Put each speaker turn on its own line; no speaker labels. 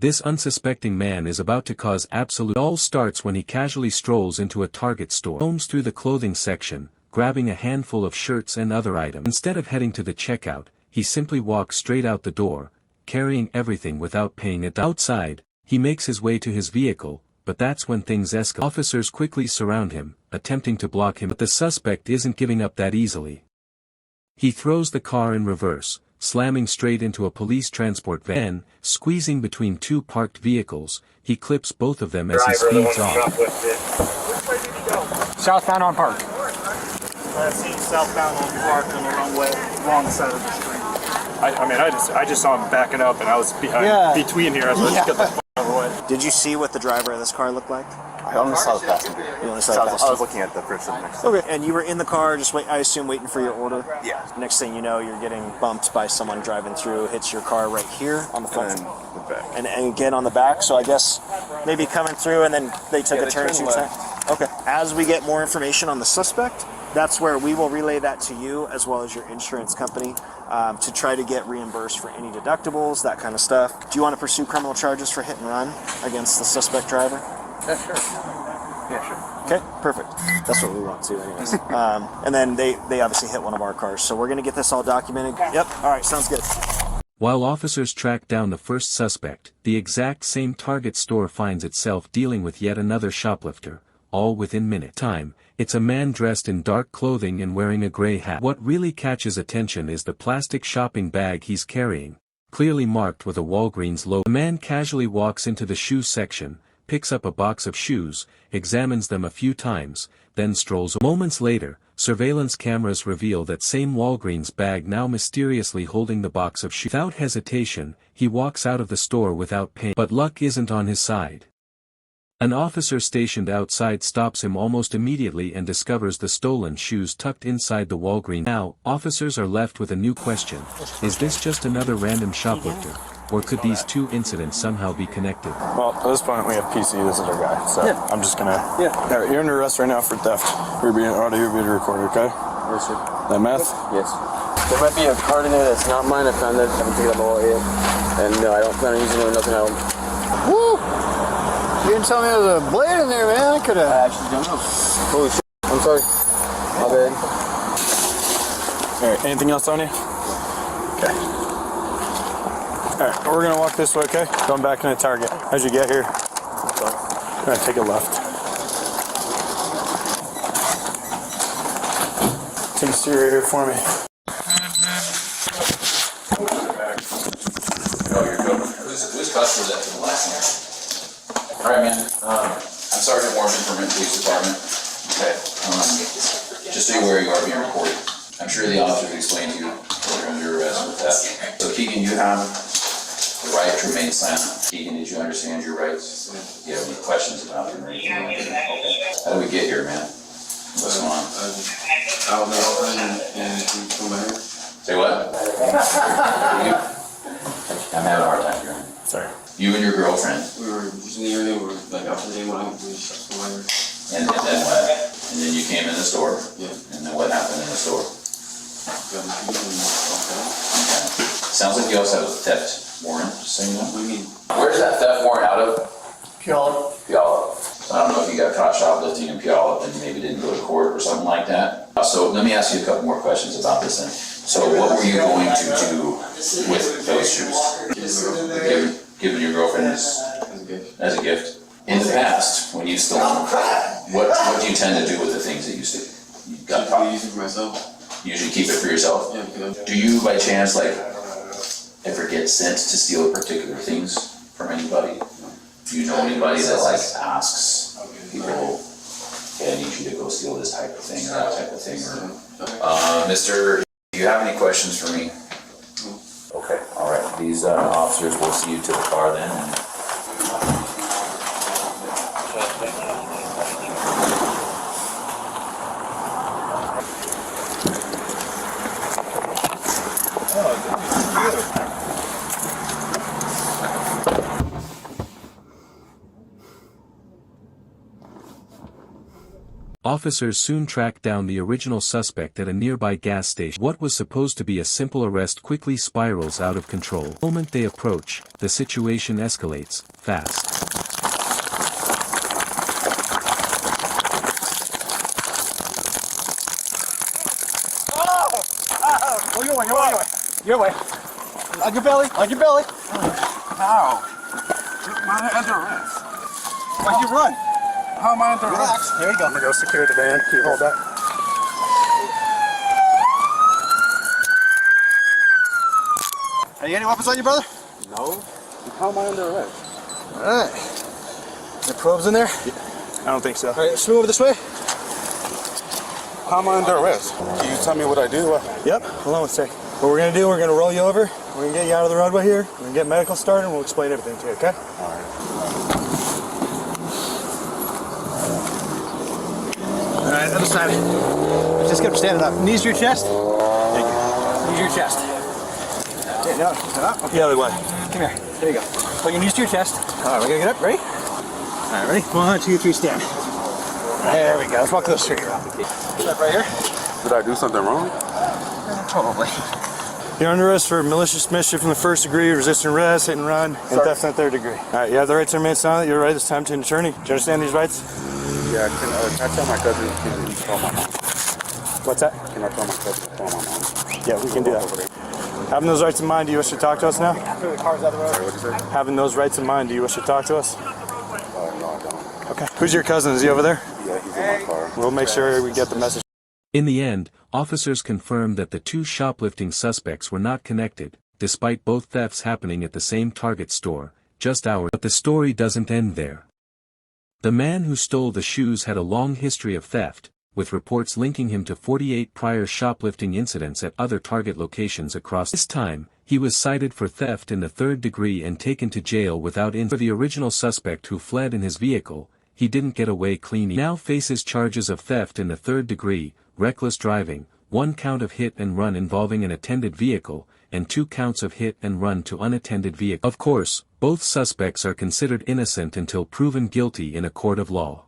This unsuspecting man is about to cause absolute. It all starts when he casually strolls into a Target store, combs through the clothing section, grabbing a handful of shirts and other items. Instead of heading to the checkout, he simply walks straight out the door, carrying everything without paying it. Outside, he makes his way to his vehicle, but that's when things escalate. Officers quickly surround him, attempting to block him, but the suspect isn't giving up that easily. He throws the car in reverse, slamming straight into a police transport van. Then, squeezing between two parked vehicles, he clips both of them as he speeds off.
Which way did he go?
Southbound on Park.
I've seen southbound on Park on the wrong side of the street.
I just saw him backing up, and I was behind, between here. I was like, get the f*** out of the way.
Did you see what the driver of this car looked like?
I only saw the passenger.
You only saw the passenger?
I was looking at the person next to me.
Okay, and you were in the car, just I assume waiting for your order?
Yeah.
Next thing you know, you're getting bumped by someone driving through, hits your car right here on the front.
And the back.
And again on the back, so I guess maybe coming through and then they took a turn. Okay. As we get more information on the suspect, that's where we will relay that to you as well as your insurance company to try to get reimbursed for any deductibles, that kind of stuff. Do you want to pursue criminal charges for hit and run against the suspect driver?
Yeah, sure. Yeah, sure.
Okay, perfect. That's what we want to anyways. And then they obviously hit one of our cars, so we're going to get this all documented. Yep, all right, sounds good.
While officers track down the first suspect, the exact same Target store finds itself dealing with yet another shoplifter, all within minute time. It's a man dressed in dark clothing and wearing a gray hat. What really catches attention is the plastic shopping bag he's carrying, clearly marked with a Walgreens logo. The man casually walks into the shoe section, picks up a box of shoes, examines them a few times, then strolls. Moments later, surveillance cameras reveal that same Walgreens bag now mysteriously holding the box of shoes. Without hesitation, he walks out of the store without paying. But luck isn't on his side. An officer stationed outside stops him almost immediately and discovers the stolen shoes tucked inside the Walgreens. Now, officers are left with a new question. Is this just another random shoplifter? Or could these two incidents somehow be connected?
Well, at this point, we have PC. This is our guy. So I'm just going to... Yeah. All right, you're under arrest right now for theft. You're being recorded, okay?
Yes, sir.
That meth?
Yes. There might be a card in there that's not mine. I found that. I haven't taken it up all yet. And no, I don't plan on using it or nothing else.
Woo! You didn't tell me there was a blade in there, man. I could have.
I actually don't know. Holy shit. I'm sorry. My bad.
All right, anything else on you? Okay. All right, we're going to walk this way, okay? Going back into Target. As you get here, we're going to take a left. Take a seat right here for me.
Oh, you're good. Who's customer that to the last night? All right, man. I'm Sergeant Warren from the Police Department. Okay. Just so you're aware, you are being recorded. I'm sure the officers explained to you that you're under arrest with that. So, Keegan, you have the right to remain silent. Keegan, did you understand your rights? Do you have any questions about them? Okay. How did we get here, man? What's going on?
I don't know. And come here.
Say what? I'm having a hard time hearing.
Sorry.
You and your girlfriend.
We were just in the area where, like, after the day when we shot somewhere.
And then what? And then you came in the store?
Yeah.
And then what happened in the store?
Got my keys and
Okay. Sounds like you also have a theft warrant, just so you know.
what do you mean?
Where's that theft warrant out of?
Pure.
Puyallup. So I don't know if you got caught shoplifting in Puyallup and maybe didn't go to court or something like that. So let me ask you a couple more questions about this then. So what were you going to do with those shoes? Given your girlfriend as a gift. In the past, when you stole them, what do you tend to do with the things that you got caught?
I use it for myself.
You usually keep it for yourself?
Yeah, because
Do you, by chance, like, ever get sent to steal particular things from anybody? Do you know anybody that, like, asks people, hey, I need you to go steal this type of thing or that type of thing? Or, Mister, do you have any questions for me? Okay, all right. These officers will see you to the car then.
Officers soon tracked down the original suspect at a nearby gas station. What was supposed to be a simple arrest quickly spirals out of control. The moment they approach, the situation escalates, fast.
Oh, your way, your way, your way. Your way. On your belly, on your belly.
How? Am I under arrest?
Why'd you run?
How am I under
Relax.
arrest?
Here you go.
I'm gonna go secure the van. Can you hold that?
Are you any weapons on you, brother?
No. How am I under arrest?
All right. The probes in there?
I don't think so.
All right, let's move over this way.
How am I under arrest? Can you tell me what I do?
Yep. Hold on one sec. What we're gonna do, we're gonna roll you over. We're gonna get you out of the roadway here. We're gonna get medical started, and we'll explain everything to you. Okay?
All right.
All right, other side. Just get up, standing up. Knees to your chest. Thank you. Knees to your chest. Okay, now, stand up. Okay.
The other way.
Come here. There you go. Put your knees to your chest. All right, we're gonna get up. Ready? All right, ready? 1, 2, 3, stand. There we go. Let's walk close to you. Step right here.
Did I do something wrong?
Probably.
You're under arrest for malicious mischief in the first degree, resisting arrest, hit and run, and theft in the third degree. All right, you have the right to remain silent. You're right this time to an attorney. Do you understand these rights?
Yeah, can I tell my cousin to call my mom?
What's that?
Can I tell my cousin to call my mom?
Yeah, we can do that. Having those rights in mind, do you wish to talk to us now?
The car's out the road.
Sorry, what did you say?
Having those rights in mind, do you wish to talk to us?
No, I don't.
Okay. Who's your cousin? Is he over there?
Yeah, he's in my car.
We'll make sure we get the message.
In the end, officers confirmed that the two shoplifting suspects were not connected, despite both thefts happening at the same Target store, just hours. But the story doesn't end there. The man who stole the shoes had a long history of theft, with reports linking him to 48 prior shoplifting incidents at other Target locations across. This time, he was cited for theft in the third degree and taken to jail without incident. For the original suspect who fled in his vehicle, he didn't get away clean. He now faces charges of theft in the third degree, reckless driving, 1 count of hit and run involving an attended vehicle, and 2 counts of hit and run to unattended vehicle. Of course, both suspects are considered innocent until proven guilty in a court of law.